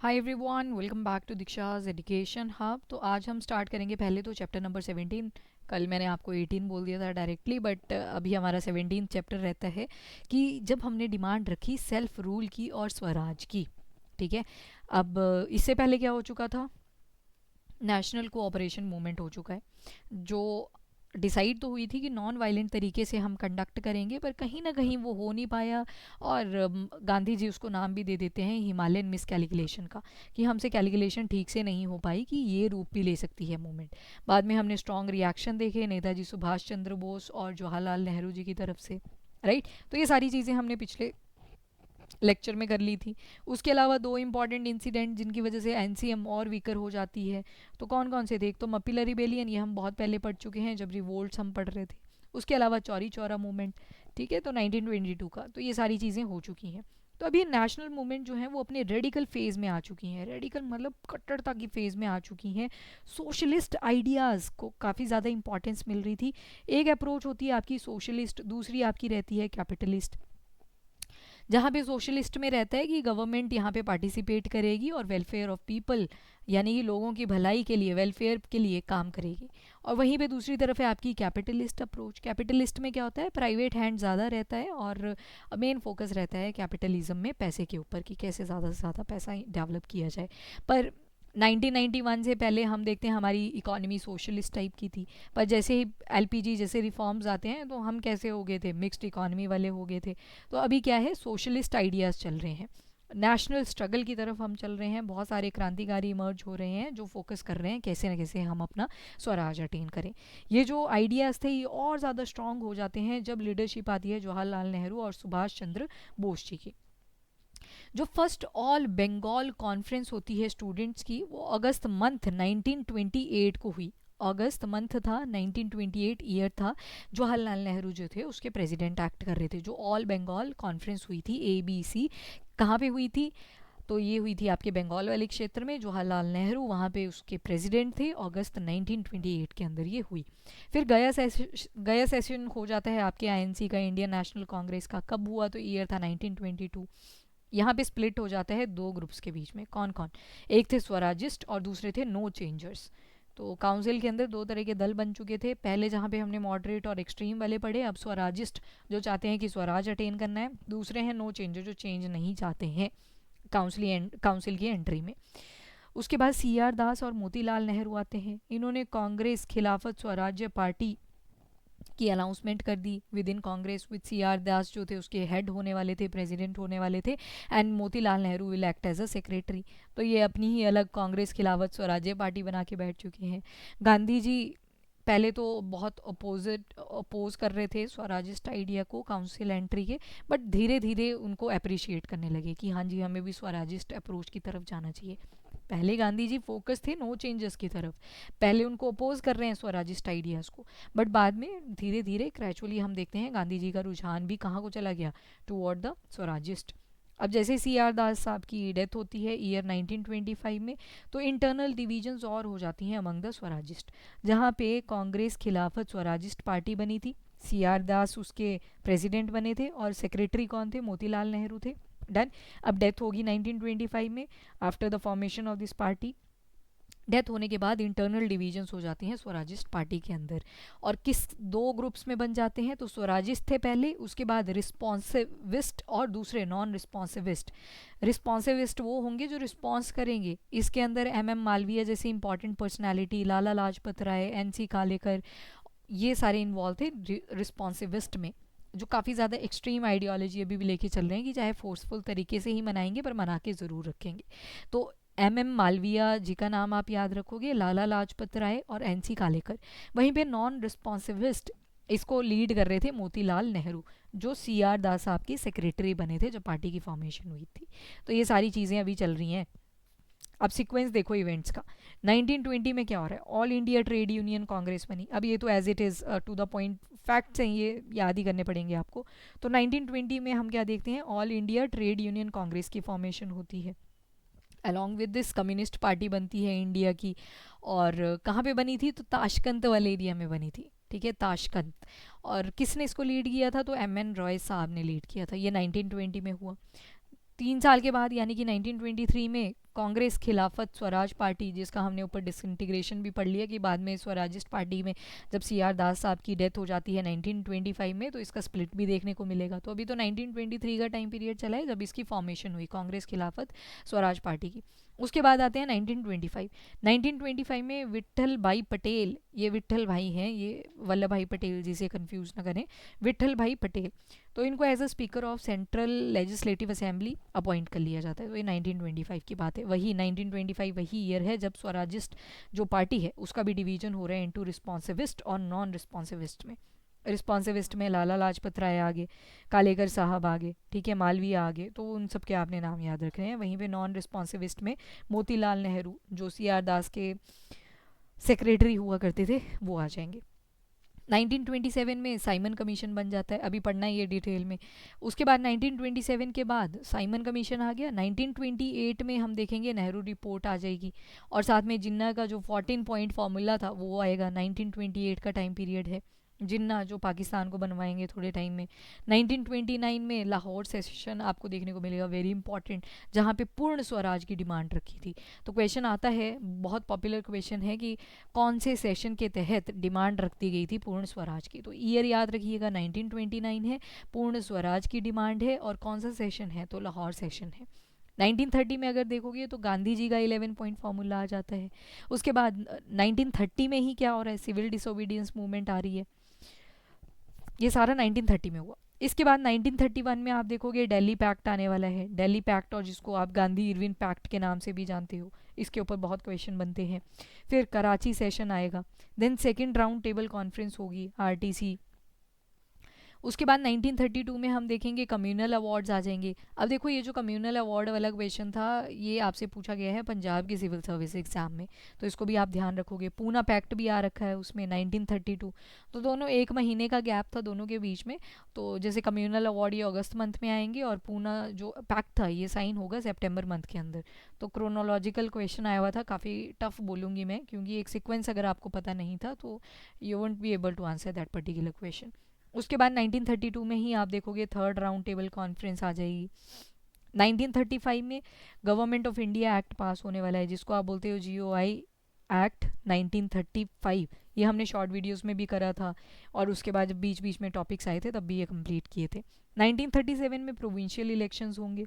Hi everyone, welcome back to Diksha's education hub. तो आज हम स्टार्ट करेंगे पहले तो चैप्टर नंबर 17। कल मैंने आपको 18 बोल दिया था डायरेक्टली, बट अभी हमारा 17 चैप्टर रहता है कि जब हमने डिमांड रखी सेल्फ रूल की और स्वराज की। ठीक है। अब इससे पहले क्या हो चुका था, नेशनल कोऑपरेशन मूवमेंट हो चुका है, जो डिसाइड तो हुई थी कि नॉन वायलेंट तरीके से हम कंडक्ट करेंगे, पर कहीं ना कहीं वो हो नहीं पाया। और गांधी जी उसको नाम भी दे देते हैं हिमालयन मिस कैलिकुलेशन का, कि हमसे कैलिकुलेशन ठीक से नहीं हो पाई कि ये रूप भी ले सकती है मूवमेंट। बाद में हमने स्ट्रॉन्ग रिएक्शन देखे नेताजी सुभाष चंद्र बोस और जवाहरलाल नेहरू जी की तरफ से। राइट। तो ये सारी चीज़ें हमने पिछले लेक्चर में कर ली थी। उसके अलावा दो इंपॉर्टेंट इंसिडेंट जिनकी वजह से एनसीएम और वीकर हो जाती है, तो कौन कौन से थे? एक तो मपिला रिबेलियन, ये हम बहुत पहले पढ़ चुके हैं जब रिवोल्ट्स हम पढ़ रहे थे। उसके अलावा चौरी चौरा मूवमेंट, ठीक है, तो 1922 का। तो ये सारी चीज़ें हो चुकी हैं। तो अभी नेशनल मूवमेंट जो है वो अपने रेडिकल फेज में आ चुकी हैं। रेडिकल मतलब कट्टरता की फेज में आ चुकी हैं। सोशलिस्ट आइडियाज़ को काफ़ी ज़्यादा इंपॉर्टेंस मिल रही थी। एक अप्रोच होती है आपकी सोशलिस्ट, दूसरी आपकी रहती है कैपिटलिस्ट। जहाँ पे सोशलिस्ट में रहता है कि गवर्नमेंट यहाँ पे पार्टिसिपेट करेगी और वेलफेयर ऑफ पीपल, यानी कि लोगों की भलाई के लिए, वेलफेयर के लिए काम करेगी। और वहीं पे दूसरी तरफ है आपकी कैपिटलिस्ट अप्रोच। कैपिटलिस्ट में क्या होता है, प्राइवेट हैंड ज़्यादा रहता है और मेन फोकस रहता है कैपिटलिज्म में पैसे के ऊपर, कि कैसे ज़्यादा से ज़्यादा पैसा डेवलप किया जाए। पर 1991 से पहले हम देखते हैं हमारी इकोनॉमी सोशलिस्ट टाइप की थी। पर जैसे ही एलपीजी जैसे रिफॉर्म्स आते हैं तो हम कैसे हो गए थे, मिक्स्ड इकोनॉमी वाले हो गए थे। तो अभी क्या है, सोशलिस्ट आइडियाज़ चल रहे हैं, नेशनल स्ट्रगल की तरफ हम चल रहे हैं। बहुत सारे क्रांतिकारी इमर्ज हो रहे हैं जो फोकस कर रहे हैं कैसे न कैसे हम अपना स्वराज अटेन करें। ये जो आइडियाज़ थे ये और ज़्यादा स्ट्रॉन्ग हो जाते हैं जब लीडरशिप आती है जवाहरलाल नेहरू और सुभाष चंद्र बोस जी की। जो फर्स्ट ऑल बंगाल कॉन्फ्रेंस होती है स्टूडेंट्स की, वो अगस्त मंथ 1928 को हुई। अगस्त मंथ था, 1928 ईयर था। जवाहरलाल नेहरू जो थे उसके प्रेसिडेंट एक्ट कर रहे थे। जो ऑल बंगाल कॉन्फ्रेंस हुई थी ABC, कहाँ पे हुई थी? तो ये हुई थी आपके बंगाल वाले क्षेत्र में। जवाहरलाल नेहरू वहाँ पे उसके प्रेसिडेंट थे। अगस्त 1928 के अंदर ये हुई। फिर गया सेशन हो जाता है आपके INC का, इंडियन नेशनल कांग्रेस का। कब हुआ? तो ईयर था 1922। यहाँ पे स्प्लिट हो जाता है दो ग्रुप्स के बीच में। कौन कौन? एक थे स्वराजिस्ट और दूसरे थे नो चेंजर्स। तो काउंसिल के अंदर दो तरह के दल बन चुके थे। पहले जहाँ पे हमने मॉडरेट और एक्सट्रीम वाले पढ़े, अब स्वराजिस्ट जो चाहते हैं कि स्वराज अटेन करना है। दूसरे हैं नो चेंजर जो चेंज नहीं चाहते हैं काउंसिल की एंट्री में। उसके बाद CR दास और मोतीलाल नेहरू आते हैं। इन्होंने कांग्रेस खिलाफत स्वराज्य पार्टी की अनाउंसमेंट कर दी within Congress, with CR Das जो थे उसके हेड होने वाले थे, प्रेसिडेंट होने वाले थे, and Motilal Nehru will act as a secretary. तो ये अपनी ही अलग कांग्रेस खिलाफत स्वराज्य पार्टी बना के बैठ चुके हैं। गांधी जी पहले तो बहुत अपोज कर रहे थे स्वराजिस्ट आइडिया को काउंसिल एंट्री के, बट धीरे धीरे उनको अप्रिशिएट करने लगे कि हाँ जी हमें भी स्वराजिस्ट अप्रोच की तरफ जाना चाहिए। पहले गांधी जी फोकस थे नो चेंजेस की तरफ, पहले उनको अपोज कर रहे हैं स्वराजिस्ट आइडियाज़ को, बट बाद में धीरे धीरे ग्रेजुअली हम देखते हैं गांधी जी का रुझान भी कहाँ को चला गया, टूवर्ड द स्वराजिस्ट। अब जैसे CR दास साहब की डेथ होती है ईयर 1925 में, तो इंटरनल डिविजन्स और हो जाती हैं अमंग द स्वराजिस्ट। जहाँ पे कांग्रेस खिलाफत स्वराजिस्ट पार्टी बनी थी, CR दास उसके प्रेसिडेंट बने थे और सेक्रेटरी कौन थे? मोतीलाल नेहरू थे। डन। अब डेथ होगी 1925 में, after the formation of this party. Death होने के बाद इंटरनल डिविजन्स हो जाती हैं स्वराजिस्ट पार्टी के अंदर। और किस दो ग्रुप्स में बन जाते हैं? तो स्वराजिस्ट थे पहले, उसके बाद रिस्पॉन्सिविस्ट और दूसरे नॉन रिस्पॉन्सिविस्ट। रिस्पॉन्सिविस्ट वो होंगे जो रिस्पॉन्स करेंगे। इसके अंदर MM मालवीय जैसी important personality, Lala Lajpat Rai, NC Kalekar, ये सारे इन्वॉल्व थे रिस्पॉन्सिविस्ट में, जो काफ़ी ज़्यादा एक्सट्रीम आइडियोलॉजी अभी भी लेके चल रहे हैं कि चाहे फोर्सफुल तरीके से ही मनाएंगे पर मना के ज़रूर रखेंगे। तो MM मालवीय जी का नाम आप याद रखोगे, लाला लाजपत राय और NC कालेकर। वहीं पे नॉन रिस्पॉन्सिविस्ट इसको लीड कर रहे थे मोतीलाल नेहरू, जो CR दास साहब की सेक्रेटरी बने थे जब पार्टी की फॉर्मेशन हुई थी। तो ये सारी चीज़ें अभी चल रही हैं। अब सीक्वेंस देखो इवेंट्स का। 1920 में क्या हो रहा है? All India trade union congress बनी। अब ये तो as it is to the point facts हैं, ये याद ही करने पड़ेंगे आपको। तो 1920 में हम क्या देखते हैं? All India trade union Congress की फॉर्मेशन होती है। Along with this communist party बनती है इंडिया की। और कहाँ पे बनी थी? तो ताशकंद वाले एरिया में बनी थी। ठीक है, ताशकंद। और किसने इसको लीड किया था? तो MN रॉय साहब ने लीड किया था। ये 1920 में हुआ। 3 साल के बाद यानी कि 1923 में कांग्रेस खिलाफत स्वराज पार्टी, जिसका हमने ऊपर डिसइंटीग्रेशन भी पढ़ लिया कि बाद में स्वराजिस्ट पार्टी में जब CR दास साहब की डेथ हो जाती है 1925 में, तो इसका स्प्लिट भी देखने को मिलेगा। तो अभी तो 1923 का टाइम पीरियड चला है जब इसकी फॉर्मेशन हुई कांग्रेस खिलाफत स्वराज पार्टी की। उसके बाद आते हैं 1925। 1925 में विट्ठल भाई पटेल, ये विट्ठल भाई हैं, ये वल्लभ भाई पटेल जी से कंफ्यूज ना करें, विट्ठल भाई पटेल, तो इनको as a speaker of central legislative assembly appoint कर लिया जाता है। तो ये 1925 की बात है। वही 1925 वही ईयर है जब स्वराजिस्ट जो पार्टी है उसका भी डिवीजन हो रहा है इनटू रिस्पॉन्सिविस्ट और नॉन रिस्पॉन्सिविस्ट में। रिस्पॉन्सिविस्ट में लाला लाजपत राय आगे, कालेकर साहब आगे, ठीक है, मालवीय आगे, तो उन सब के आपने नाम याद रखने हैं। वहीं पे नॉन रिस्पॉन्सिविस्ट में मोतीलाल नेहरू जो CR दास के सेक्रेटरी हुआ करते थे वो आ जाएंगे। 1927 में साइमन कमीशन बन जाता है, अभी पढ़ना है ये डिटेल में। उसके बाद 1927 के बाद साइमन कमीशन आ गया। 1928 में हम देखेंगे नेहरू रिपोर्ट आ जाएगी और साथ में जिन्ना का जो 14 पॉइंट फार्मूला था वो आएगा। 1928 का टाइम पीरियड है, जिन्ना जो पाकिस्तान को बनवाएंगे थोड़े टाइम में। 1929 में लाहौर सेशन आपको देखने को मिलेगा, वेरी इंपॉर्टेंट, जहाँ पे पूर्ण स्वराज की डिमांड रखी थी। तो क्वेश्चन आता है, बहुत पॉपुलर क्वेश्चन है कि कौन से सेशन के तहत डिमांड रख दी गई थी पूर्ण स्वराज की। तो ईयर याद रखिएगा 1929 है, पूर्ण स्वराज की डिमांड है, और कौन सा सेशन है तो लाहौर सेशन है। 1930 में अगर देखोगे तो गांधी जी का 11 पॉइंट फार्मूला आ जाता है। उसके बाद 1930 में ही क्या हो रहा है, सिविल डिसोबीडियंस मूवमेंट आ रही है, ये सारा 1930 में हुआ। इसके बाद 1931 में आप देखोगे दिल्ली पैक्ट आने वाला है, दिल्ली पैक्ट, और जिसको आप गांधी इरविन पैक्ट के नाम से भी जानते हो, इसके ऊपर बहुत क्वेश्चन बनते हैं। फिर कराची सेशन आएगा, then second round table conference होगी RTC। उसके बाद 1932 में हम देखेंगे कम्युनल अवार्ड्स आ जाएंगे। अब देखो ये जो कम्युनल अवार्ड वाला क्वेश्चन था ये आपसे पूछा गया है पंजाब की सिविल सर्विस एग्जाम में, तो इसको भी आप ध्यान रखोगे। पूना पैक्ट भी आ रखा है उसमें 1932, तो दोनों एक महीने का गैप था दोनों के बीच में। तो जैसे कम्युनल अवार्ड ये अगस्त मंथ में आएंगे और पूना जो पैक्ट था ये साइन होगा सितंबर मंथ के अंदर। तो क्रोनोलॉजिकल क्वेश्चन आया हुआ था, काफ़ी टफ बोलूँगी मैं, क्योंकि एक सिक्वेंस अगर आपको पता नहीं था तो you won't be able to answer that particular question. उसके बाद 1932 में ही आप देखोगे थर्ड राउंड टेबल कॉन्फ्रेंस आ जाएगी। 1935 में government of India act pass होने वाला है, जिसको आप बोलते हो GOI एक्ट 1935। ये हमने शॉर्ट वीडियोस में भी करा था, और उसके बाद जब बीच बीच में टॉपिक्स आए थे तब भी ये कंप्लीट किए थे। 1937 में प्रोविंशियल इलेक्शंस होंगे,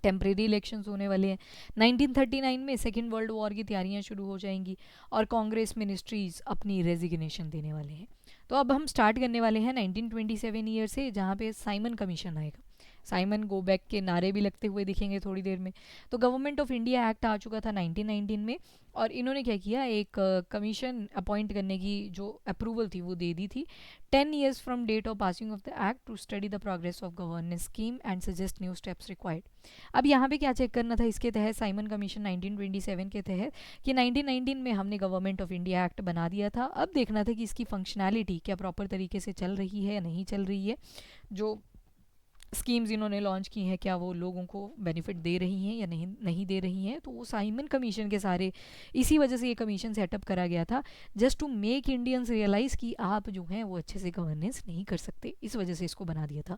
टेम्परेरी इलेक्शंस होने वाले हैं। 1939 में सेकेंड वर्ल्ड वॉर की तैयारियां शुरू हो जाएंगी और कांग्रेस मिनिस्ट्रीज अपनी रेजिग्नेशन देने वाले हैं। तो अब हम स्टार्ट करने वाले हैं 1927 ईयर से, जहाँ पे साइमन कमीशन आएगा। साइमन गो बैक के नारे भी लगते हुए दिखेंगे थोड़ी देर में। तो गवर्नमेंट ऑफ इंडिया एक्ट आ चुका था 1919 में, और इन्होंने क्या किया, एक कमीशन अपॉइंट करने की जो अप्रूवल थी वो दे दी थी। 10 years from date of passing of the act to study the progress of governance scheme and suggest new steps required. अब यहाँ पे क्या चेक करना था इसके तहत, साइमन कमीशन 1927 के तहत, कि 1919 में हमने गवर्नमेंट ऑफ इंडिया एक्ट बना दिया था, अब देखना था कि इसकी फंक्शनैलिटी क्या प्रॉपर तरीके से चल रही है या नहीं चल रही है, जो स्कीम्स इन्होंने लॉन्च की हैं क्या वो लोगों को बेनिफिट दे रही हैं या नहीं दे रही हैं। तो वो साइमन कमीशन के सारे, इसी वजह से ये कमीशन सेटअप करा गया था, just to make Indians realise कि आप जो हैं वो अच्छे से गवर्नेंस नहीं कर सकते, इस वजह से इसको बना दिया था।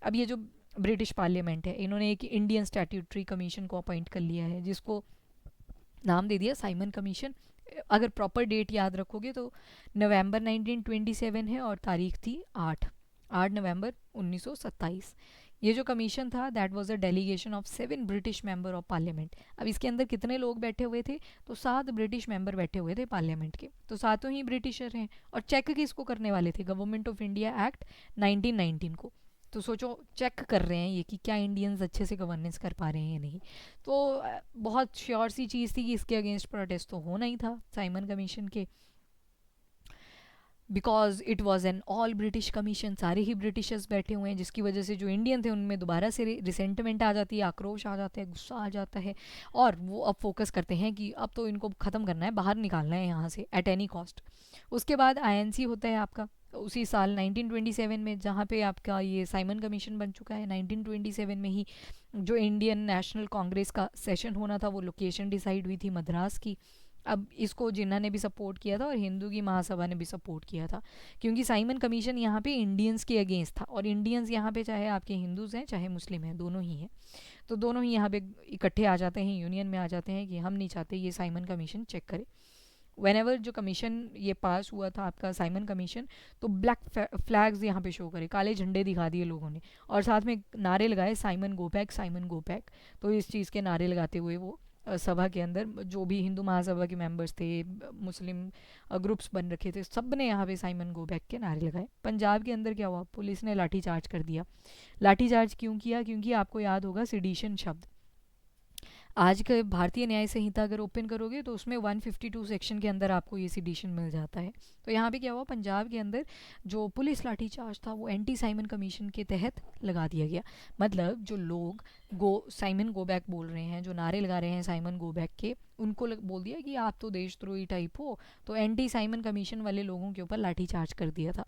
अब ये जो ब्रिटिश पार्लियामेंट है, इन्होंने एक इंडियन स्टैट्यूटरी कमीशन को अपॉइंट कर लिया है, जिसको नाम दे दिया साइमन कमीशन। अगर प्रॉपर डेट याद रखोगे तो नवंबर 1927 है और तारीख थी 8 नवंबर 1927। ये जो कमीशन था that was a delegation of 7 British member of parliament. अब इसके अंदर कितने लोग बैठे हुए थे, तो 7 ब्रिटिश मेंबर बैठे हुए थे पार्लियामेंट के, तो सातों ही ब्रिटिशर हैं। और चेक किसको करने वाले थे, गवर्नमेंट ऑफ इंडिया एक्ट 1919 को। तो सोचो चेक कर रहे हैं ये कि क्या इंडियंस अच्छे से गवर्नेंस कर पा रहे हैं या नहीं। तो बहुत श्योर सी चीज़ थी कि इसके अगेंस्ट प्रोटेस्ट तो होना ही था साइमन कमीशन के, because it was an all British commission, सारे ही ब्रिटिशर्स बैठे हुए हैं, जिसकी वजह से जो इंडियन थे उनमें दोबारा से रिसेंटमेंट आ जाती है, आक्रोश आ जाता है, गुस्सा आ जाता है, और वो अब फोकस करते हैं कि अब तो इनको ख़त्म करना है, बाहर निकालना है यहाँ से एट एनी कॉस्ट। उसके बाद INC होता है आपका उसी साल 1927 में, जहाँ पे आपका ये साइमन कमीशन बन चुका है। 1927 में ही जो इंडियन नेशनल कांग्रेस का सेशन होना था वो लोकेशन डिसाइड हुई थी मद्रास की, अब इसको जिन्ना ने भी सपोर्ट किया था और हिंदू की महासभा ने भी सपोर्ट किया था, क्योंकि साइमन कमीशन यहाँ पे इंडियंस के अगेंस्ट था, और इंडियंस यहाँ पे चाहे आपके हिंदूज हैं चाहे मुस्लिम हैं, दोनों ही हैं, तो दोनों ही यहाँ पे इकट्ठे आ जाते हैं, यूनियन में आ जाते हैं कि हम नहीं चाहते ये साइमन कमीशन चेक करे। वेन जो कमीशन ये पास हुआ था आपका साइमन कमीशन, तो ब्लैक फ्लैग्स यहाँ पे शो करे, काले झंडे दिखा दिए लोगों ने, और साथ में नारे लगाए Simon go back, Simon go back. तो इस चीज़ के नारे लगाते हुए वो सभा के अंदर जो भी हिंदू महासभा के मेंबर्स थे, मुस्लिम ग्रुप्स बन रखे थे, सब ने यहाँ पे साइमन गो बैक के नारे लगाए। पंजाब के अंदर क्या हुआ, पुलिस ने लाठीचार्ज कर दिया। लाठीचार्ज क्यों किया, क्योंकि आपको याद होगा सिडिशन शब्द, आज के भारतीय न्याय संहिता अगर ओपन करोगे तो उसमें 152 सेक्शन के अंदर आपको ये सिडिशन मिल जाता है। तो यहाँ पे क्या हुआ, पंजाब के अंदर जो पुलिस लाठीचार्ज था वो एंटी साइमन कमीशन के तहत लगा दिया गया। मतलब जो लोग साइमन गो बैक बोल रहे हैं, जो नारे लगा रहे हैं साइमन गो बैक के, उनको बोल दिया कि आप तो देशद्रोही टाइप हो, तो एंटी साइमन कमीशन वाले लोगों के ऊपर लाठीचार्ज कर दिया था,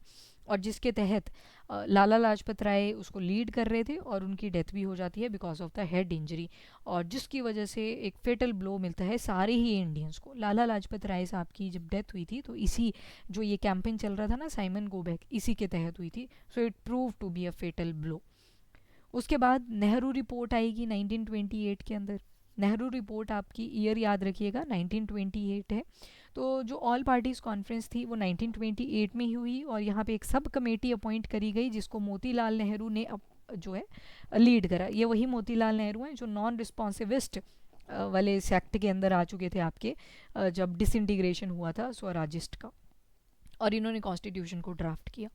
और जिसके तहत लाला लाजपत राय उसको लीड कर रहे थे और उनकी डेथ भी हो जाती है because of the head injury, और जिसकी वजह से एक फेटल ब्लो मिलता है सारे ही इंडियंस को। लाला लाजपत राय साहब की जब डेथ हुई थी तो इसी जो ये कैंपेन चल रहा था ना साइमन गो बैक, इसी के तहत हुई थी। So it prove to be a fatal blow. उसके बाद नेहरू रिपोर्ट आएगी 1928 के अंदर। नेहरू रिपोर्ट आपकी ईयर याद रखिएगा 1928 है। तो जो ऑल पार्टीज़ कॉन्फ्रेंस थी वो 1928 में ही हुई, और यहाँ पे एक सब कमेटी अपॉइंट करी गई जिसको मोतीलाल नेहरू ने जो है लीड करा। ये वही मोतीलाल नेहरू हैं जो नॉन रिस्पॉन्सिविस्ट वाले सेक्ट के अंदर आ चुके थे आपके, जब डिसइंटीग्रेशन हुआ था स्वराजिस्ट का, और इन्होंने कॉन्स्टिट्यूशन को ड्राफ्ट किया।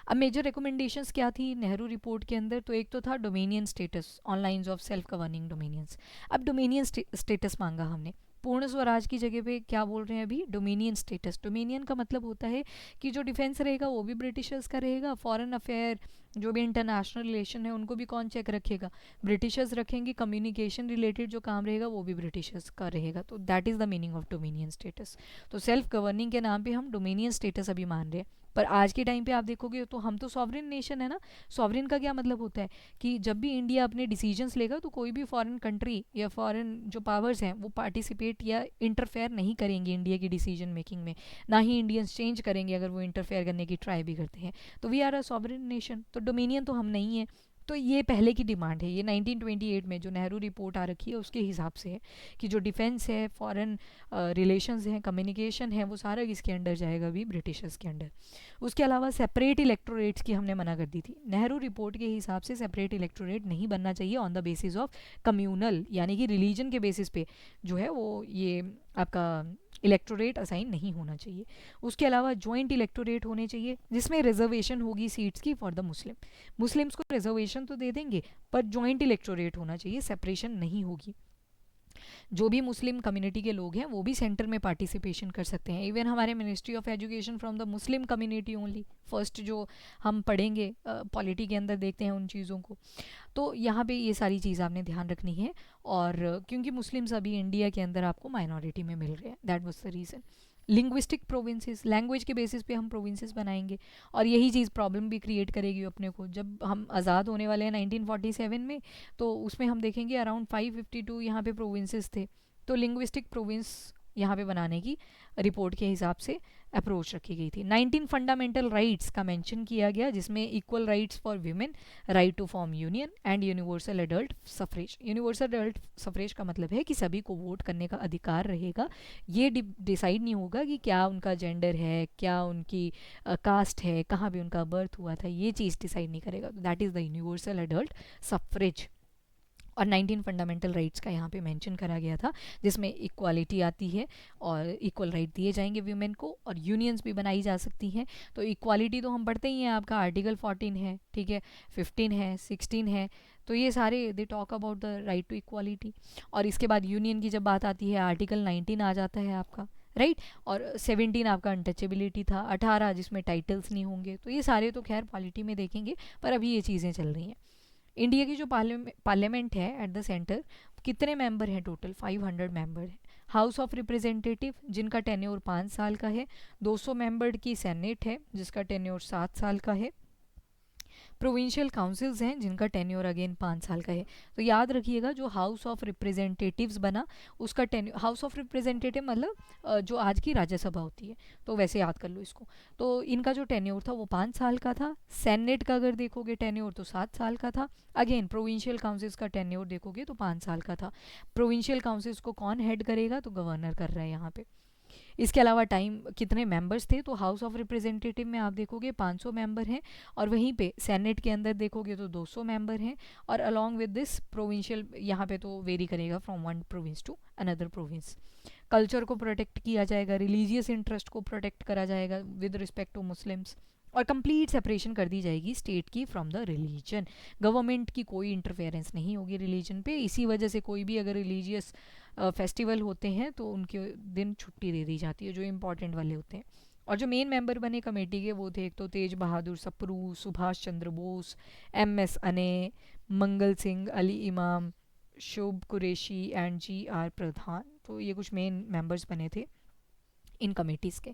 अब मेजर रिकमेंडेशंस क्या थी नेहरू रिपोर्ट के अंदर, तो एक तो था dominion status on lines of self governing dominions. अब डोमेनियन स्टेटस मांगा हमने, पूर्ण स्वराज की जगह पे क्या बोल रहे हैं अभी, डोमेनियन स्टेटस। डोमेनियन का मतलब होता है कि जो डिफेंस रहेगा वो भी ब्रिटिशर्स का रहेगा, फॉरेन अफेयर जो भी इंटरनेशनल रिलेशन है उनको भी कौन चेक रखेगा, ब्रिटिशर्स रखेंगे, कम्युनिकेशन रिलेटेड जो काम रहेगा वो भी ब्रिटिशर्स का रहेगा। तो that is the meaning of dominion status. तो सेल्फ गवर्निंग के नाम पे हम डोमेनियन स्टेटस अभी मान रहे हैं, पर आज के टाइम पे आप देखोगे तो हम तो सॉवरेन नेशन है ना। सॉवरेन का क्या मतलब होता है कि जब भी इंडिया अपने डिसीजंस लेगा तो कोई भी फॉरेन कंट्री या फॉरेन जो पावर्स हैं वो पार्टिसिपेट या इंटरफेयर नहीं करेंगे इंडिया की डिसीजन मेकिंग में, ना ही इंडियंस चेंज करेंगे अगर वो इंटरफेयर करने की ट्राई भी करते हैं। तो we are a sovereign nation, तो डोमिनियन तो हम नहीं है। तो ये पहले की डिमांड है, ये 1928 में जो नेहरू रिपोर्ट आ रखी है उसके हिसाब से है कि जो डिफेंस है, फॉरेन रिलेशंस हैं, कम्युनिकेशन है, वो सारा किसके अंडर जाएगा, भी ब्रिटिशर्स के अंडर। उसके अलावा सेपरेट इलेक्टोरेट्स की हमने मना कर दी थी। नेहरू रिपोर्ट के हिसाब से सेपरेट इलेक्टोरेट नहीं बनना चाहिए on the basis of communal, यानी कि रिलीजन के बेसिस पे जो है वो ये आपका इलेक्टोरेट असाइन नहीं होना चाहिए। उसके अलावा जॉइंट इलेक्टोरेट होने चाहिए जिसमें रिजर्वेशन होगी सीट्स की फॉर द मुस्लिम्स को रिजर्वेशन तो दे देंगे पर जॉइंट इलेक्टोरेट होना चाहिए, सेपरेशन नहीं होगी। जो भी मुस्लिम कम्युनिटी के लोग हैं वो भी सेंटर में पार्टिसिपेशन कर सकते हैं। इवन हमारे ministry of education from the Muslim community only, first जो हम पढ़ेंगे पॉलिटी के अंदर देखते हैं उन चीज़ों को। तो यहाँ पे ये सारी चीज़ आपने ध्यान रखनी है, और क्योंकि मुस्लिम्स अभी इंडिया के अंदर आपको माइनॉरिटी में मिल रहे हैं, that was the reason. Linguistic provinces, language के बेसिस पे हम प्रोविंसेस बनाएंगे, और यही चीज़ प्रॉब्लम भी क्रिएट करेगी अपने को। जब हम आज़ाद होने वाले हैं 1947 में, तो उसमें हम देखेंगे अराउंड 552 यहाँ पे प्रोविंसेस थे। तो लिंग्विस्टिक प्रोविंस यहाँ पे बनाने की रिपोर्ट के हिसाब से अप्रोच रखी गई थी। 19 फंडामेंटल राइट्स का मेंशन किया गया जिसमें equal rights for women, right to form union and universal adult suffrage. Universal adult suffrage का मतलब है कि सभी को वोट करने का अधिकार रहेगा। ये डिसाइड नहीं होगा कि क्या उनका जेंडर है, क्या उनकी कास्ट है, कहाँ भी उनका बर्थ हुआ था, ये चीज़ डिसाइड नहीं करेगा। That is the universal adult suffrage. और 19 फंडामेंटल राइट्स का यहाँ पे मेंशन करा गया था जिसमें इक्वालिटी आती है और इक्वल राइट दिए जाएंगे वीमेन को, और यूनियंस भी बनाई जा सकती हैं। तो इक्वालिटी तो हम पढ़ते ही हैं, आपका आर्टिकल 14 है, ठीक है, 15 है, 16 है, तो ये सारे they talk about the right to equality. और इसके बाद यूनियन की जब बात आती है आर्टिकल 19 आ जाता है आपका, राइट। और 17 आपका अनटचेबिलिटी था, 18 जिसमें टाइटल्स नहीं होंगे। तो ये सारे तो खैर पॉलिटी में देखेंगे, पर अभी ये चीज़ें चल रही हैं। इंडिया की जो पार्लियामेंट है एट द सेंटर, कितने मेंबर हैं टोटल, 500 मेंबर हैं। हाउस ऑफ रिप्रेजेंटेटिव जिनका टेन्योर 5 साल का है, 200 मेंबर की सेनेट है जिसका टेन्योर 7 साल का है। प्रोविंशियल काउंसिल्स हैं जिनका टेन्योर अगेन 5 साल का है। तो याद रखिएगा जो हाउस ऑफ रिप्रेजेंटेटिव्स बना उसका टेन्योर, हाउस ऑफ रिप्रेजेंटेटिव मतलब जो आज की राज्यसभा होती है, तो वैसे याद कर लो इसको। तो इनका जो टेन्योर था वो 5 साल का था। सेनेट का अगर देखोगे टेन्योर तो 7 साल का था। अगेन प्रोविंशियल काउंसिल्स का टेन्योर देखोगे तो 5 साल का था। प्रोविंशियल काउंसिल्स को कौन हेड करेगा, तो गवर्नर कर रहा है यहाँ पे। इसके अलावा टाइम कितने मेंबर्स थे, तो हाउस ऑफ रिप्रेजेंटेटिव में आप देखोगे 500 मेंबर हैं, और वहीं पे सेनेट के अंदर देखोगे तो 200 मेंबर हैं। और अलॉन्ग विद दिस प्रोविंशियल यहाँ पे तो वेरी करेगा from one province to another province. Culture को प्रोटेक्ट किया जाएगा, रिलीजियस इंटरेस्ट को प्रोटेक्ट करा जाएगा विद रिस्पेक्ट टू मुस्लिम्स, और कंप्लीट सेपरेशन कर दी जाएगी स्टेट की फ्रॉम द रिलीजन। गवर्नमेंट की कोई इंटरफेरेंस नहीं होगी रिलीजन पे। इसी वजह से कोई भी अगर रिलीजियस फेस्टिवल होते हैं तो उनके दिन छुट्टी दे दी जाती है जो इम्पॉर्टेंट वाले होते हैं। और जो मेन मेंबर बने कमेटी के वो थे, एक तो तेज बहादुर सप्रू, सुभाष चंद्र बोस, MS अने, मंगल सिंह, अली इमाम, शोभ कुरैशी एंड GR प्रधान। तो ये कुछ मेन मेंबर्स बने थे इन कमेटीज़ के।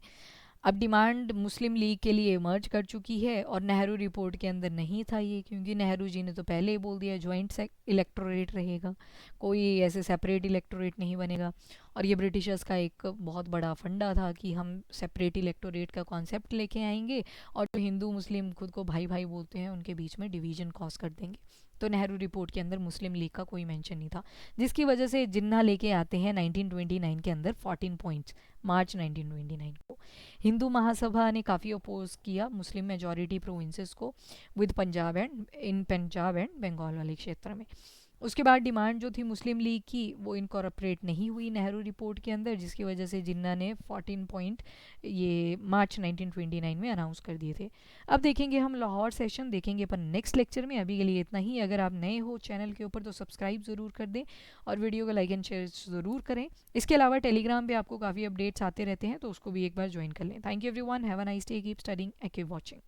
अब डिमांड मुस्लिम लीग के लिए इमर्ज कर चुकी है, और नेहरू रिपोर्ट के अंदर नहीं था ये, क्योंकि नेहरू जी ने तो पहले ही बोल दिया ज्वाइंट इलेक्टोरेट रहेगा, कोई ऐसे सेपरेट इलेक्टोरेट नहीं बनेगा। और ये ब्रिटिशर्स का एक बहुत बड़ा फंडा था कि हम सेपरेट इलेक्टोरेट का कॉन्सेप्ट लेके आएंगे, और जो हिंदू मुस्लिम खुद को भाई भाई बोलते हैं उनके बीच में डिवीजन कॉज कर देंगे। तो नेहरू रिपोर्ट के अंदर मुस्लिम लीग का कोई मेंशन नहीं था, जिसकी वजह से जिन्ना लेके आते हैं 1929 के अंदर 14 पॉइंट्स मार्च 1929 को। हिंदू महासभा ने काफ़ी अपोज किया मुस्लिम मेजॉरिटी प्रोविंसेस को विद पंजाब एंड बंगाल वाले क्षेत्र में। उसके बाद डिमांड जो थी मुस्लिम लीग की वो इनकॉर्पोरेट नहीं हुई नेहरू रिपोर्ट के अंदर, जिसकी वजह से जिन्ना ने 14 पॉइंट ये मार्च 1929 में अनाउंस कर दिए थे। अब देखेंगे हम लाहौर सेशन देखेंगे पर नेक्स्ट लेक्चर में। अभी के लिए इतना ही। अगर आप नए हो चैनल के ऊपर तो सब्सक्राइब ज़रूर कर दें और वीडियो को लाइक एंड शेयर ज़रूर करें। इसके अलावा टेलीग्राम पे आपको काफ़ी अपडेट्स आते रहते हैं, तो उसको भी एक बार ज्वाइन कर लें। Thank you everyone, have a nice day, keep studying and keep watching.